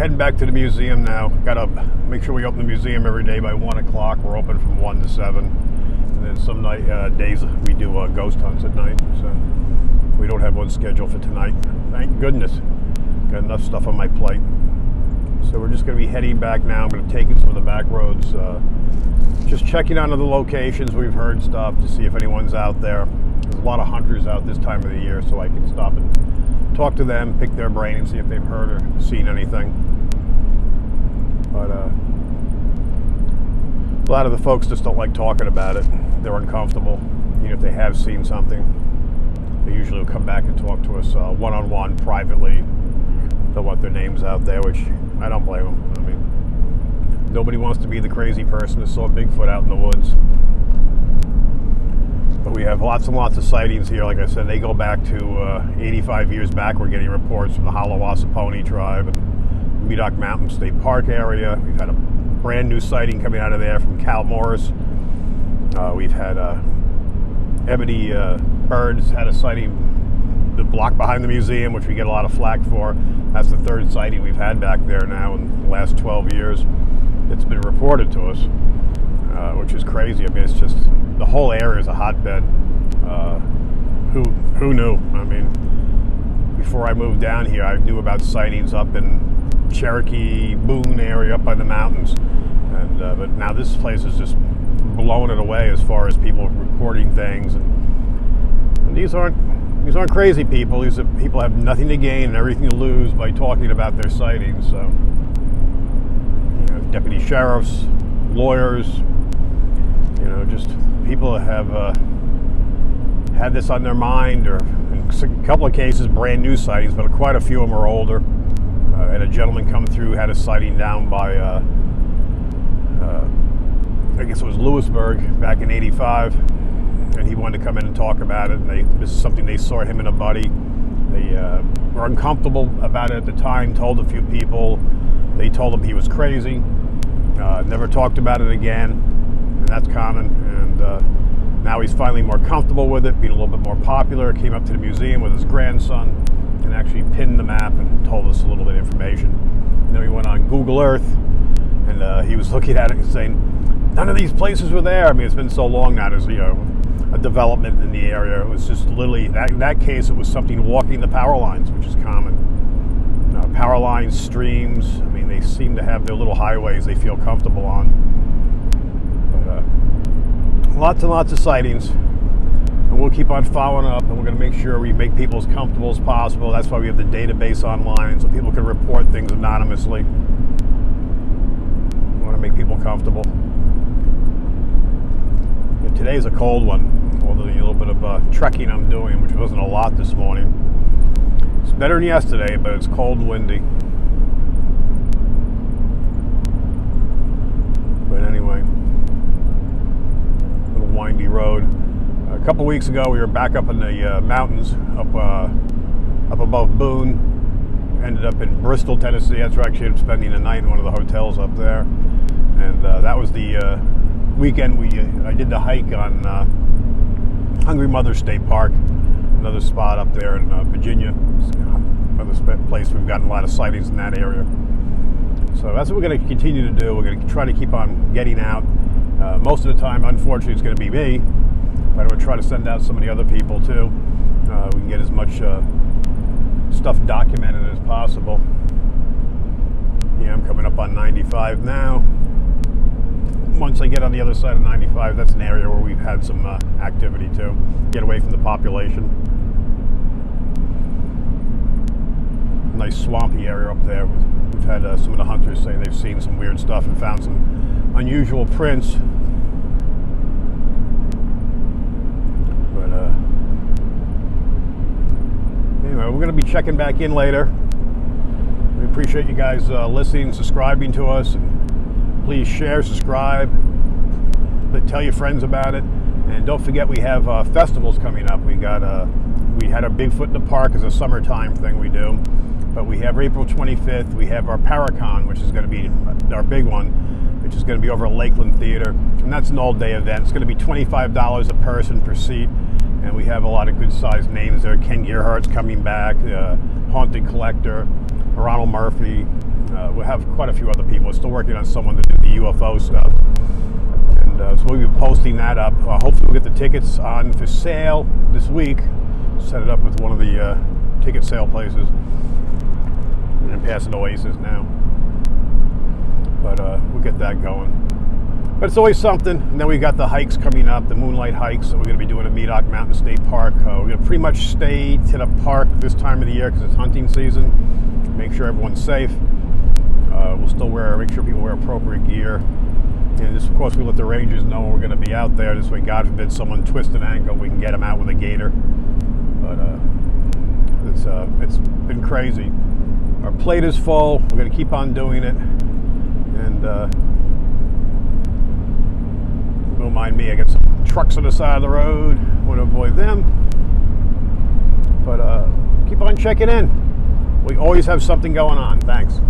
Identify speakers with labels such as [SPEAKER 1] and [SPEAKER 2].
[SPEAKER 1] heading back to the museum now. Gotta make sure we open the museum every day by 1 o'clock. We're open from 1 to 7. And then some days we do ghost hunts at night. So we don't have one scheduled for tonight. Thank goodness. Got enough stuff on my plate. So we're just going to be heading back now. I'm going to take in some of the back roads. Just checking onto the locations. We've heard stuff to see if anyone's out there. There's a lot of hunters out this time of the year, so I can stop and talk to them, pick their brain, and see if they've heard or seen anything. But a lot of the folks just don't like talking about it. They're uncomfortable. Even if they have seen something, they usually will come back and talk to us one-on-one, privately. Don't want their names out there, which I don't blame them. I mean, nobody wants to be the crazy person that saw Bigfoot out in the woods. But we have lots and lots of sightings here. Like I said, they go back to 85 years back. We're getting reports from the Hallowasaponi tribe and Medoc Mountain State Park area. We've had a brand new sighting coming out of there from Cal Morris. We've had ebony birds had a sighting the block behind the museum, which we get a lot of flack for. That's the third sighting we've had back there now in the last 12 years. It's been reported to us, which is crazy. I mean, it's just, the whole area is a hotbed. Who knew? I mean, before I moved down here, I knew about sightings up in Cherokee, Boone area, up by the mountains. And but now this place is just blowing it away as far as people reporting things. And these aren't crazy people. These are people have nothing to gain and everything to lose by talking about their sightings. So, you know, deputy sheriffs, lawyers, you know, just people that have had this on their mind, or in a couple of cases, brand new sightings, but quite a few of them are older. Had a gentleman come through, had a sighting down by, I guess it was Lewisburg back in '85. And he wanted to come in and talk about it. And this is something they saw, him and a buddy. They were uncomfortable about it at the time, told a few people. They told him he was crazy. Never talked about it again. And that's common. And now he's finally more comfortable with it, being a little bit more popular. Came up to the museum with his grandson and actually pinned the map and told us a little bit of information. And then we went on Google Earth, and he was looking at it and saying, none of these places were there. I mean, it's been so long now. There's, you know, a development in the area. It was just literally, in that case, it was something walking the power lines, which is common. Power lines, streams, I mean, they seem to have their little highways they feel comfortable on. But lots and lots of sightings, and we'll keep on following up, and we're going to make sure we make people as comfortable as possible. That's why we have the database online, so people can report things anonymously. We want to make people comfortable. Today's a cold one, although a little bit of trekking I'm doing, which wasn't a lot this morning. It's better than yesterday, but it's cold and windy. But anyway, little windy road. A couple weeks ago, we were back up in the mountains, up above Boone. Ended up in Bristol, Tennessee. That's where I actually ended up spending the night in one of the hotels up there. And that was the weekend I did the hike on Hungry Mother State Park, another spot up there in Virginia, another place we've gotten a lot of sightings in that area. So that's what we're going to continue to do. We're going to try to keep on getting out. Most of the time, unfortunately, it's going to be me, but I'm going to try to send out some of the other people too. We can get as much stuff documented as possible. Yeah, I'm coming up on 95 now. Once I get on the other side of 95, that's an area where we've had some activity too. Get away from the population. Nice swampy area up there. We've had some of the hunters say they've seen some weird stuff and found some unusual prints. But anyway, we're going to be checking back in later. We appreciate you guys listening, subscribing to us. Please share, subscribe, tell your friends about it, and don't forget we have festivals coming up. We had a Bigfoot in the Park as a summertime thing we do, but we have April 25th. We have our Paracon, which is going to be our big one, which is going to be over at Lakeland Theater, and that's an all-day event. It's going to be $25 a person per seat, and we have a lot of good-sized names there. Ken Gerhardt's coming back, Haunted Collector, Ronald Murphy, we'll have quite a few other people. We're still working on someone to do the UFO stuff. And so we'll be posting that up. Hopefully we'll get the tickets on for sale this week. Set it up with one of the ticket sale places. And passing Oasis now. But we'll get that going. But it's always something. And then we got the hikes coming up, the moonlight hikes that we're going to be doing at Medoc Mountain State Park. We're going to pretty much stay to the park this time of the year because it's hunting season. Make sure everyone's safe. We'll still make sure people wear appropriate gear. And just, of course, we let the rangers know we're going to be out there. This way, God forbid, someone twists an ankle, we can get them out with a gator. But it's been crazy. Our plate is full. We're going to keep on doing it. And don't mind me, I got some trucks on the side of the road. Want to avoid them. But keep on checking in. We always have something going on. Thanks.